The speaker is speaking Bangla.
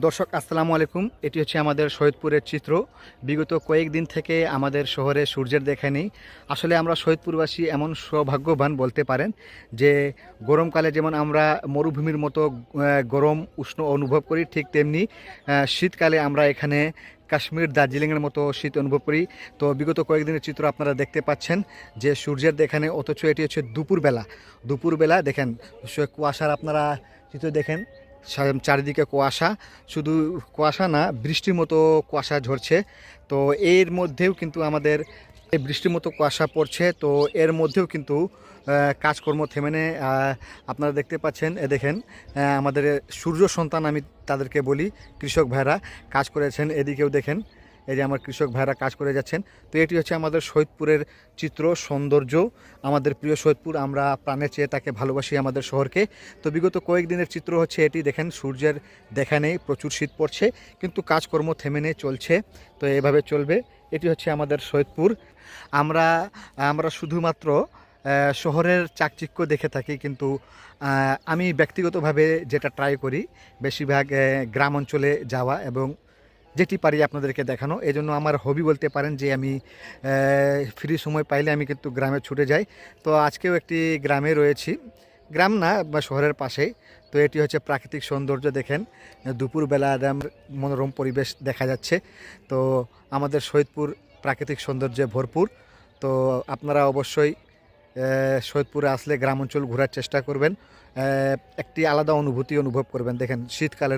দর্শক আসসালামু আলাইকুম। এটি হচ্ছে আমাদের সৈয়দপুরের চিত্র। বিগত কয়েকদিন থেকে আমাদের শহরে সূর্যের দেখা নেই। আসলে আমরা সৈয়দপুরবাসী এমন সৌভাগ্যবান বলতে পারেন যে গরমকালে যেমন আমরা মরুভূমির মতো গরম উষ্ণ অনুভব করি, ঠিক তেমনি শীতকালে আমরা এখানে কাশ্মীর দার্জিলিংয়ের মতো শীত অনুভব করি। তো বিগত কয়েকদিনের চিত্র আপনারা দেখতে পাচ্ছেন যে সূর্যের দেখা নেই, অথচ এটি হচ্ছে দুপুরবেলা। দুপুরবেলা দেখেন কুয়াশার আপনারা চিত্র দেখেন, চারিদিকে কুয়াশা, শুধু কুয়াশা না, বৃষ্টির মতো কুয়াশা ঝরছে। তো এর মধ্যেও কিন্তু আমাদের এই বৃষ্টির মতো কুয়াশা পড়ছে, তো এর মধ্যেও কিন্তু কাজকর্ম থেমে নেই। আপনারা দেখতে পাচ্ছেন, দেখেন আমাদের সূর্য সন্তান আমি তাদেরকে বলি, কৃষক ভাইরা কাজ করেছেন। এদিকেও দেখেন, এই যে আমার কৃষক ভাইরা কাজ করে যাচ্ছেন। তো এটি হচ্ছে আমাদের সৈয়দপুরের চিত্র, সৌন্দর্য। আমাদের প্রিয় সৈয়দপুর, আমরা প্রাণের চেয়ে তাকে ভালোবাসি আমাদের শহরকে। তো বিগত কয়েকদিনের চিত্র হচ্ছে এটি, দেখেন সূর্যের দেখা নেই, প্রচুর শীত পড়ছে, কিন্তু কাজকর্ম থেমে নেই, চলছে। তো এভাবে চলবে। এটি হচ্ছে আমাদের সৈয়দপুর। আমরা আমরা শুধুমাত্র শহরের চাকচিক্য দেখে থাকি, কিন্তু আমি ব্যক্তিগতভাবে যেটা ট্রাই করি, বেশিরভাগ গ্রাম অঞ্চলে যাওয়া এবং যেটি পারি আপনাদেরকে দেখানো। এই জন্য আমার হবি বলতে পারেন যে আমি ফ্রি সময় পাইলে আমি কিন্তু গ্রামে ছুটে যাই। তো আজকেও একটি গ্রামে রয়েছি, গ্রাম না বা শহরের পাশেই। তো এটি হচ্ছে প্রাকৃতিক সৌন্দর্য, দেখেন দুপুরবেলা একদম মনোরম পরিবেশ দেখা যাচ্ছে। তো আমাদের সৈয়দপুর প্রাকৃতিক সৌন্দর্যে ভরপুর। তো আপনারা অবশ্যই সৈয়দপুরে আসলে গ্রাম অঞ্চল ঘোরার চেষ্টা করবেন, একটি আলাদা অনুভূতি অনুভব করবেন। দেখেন শীতকালের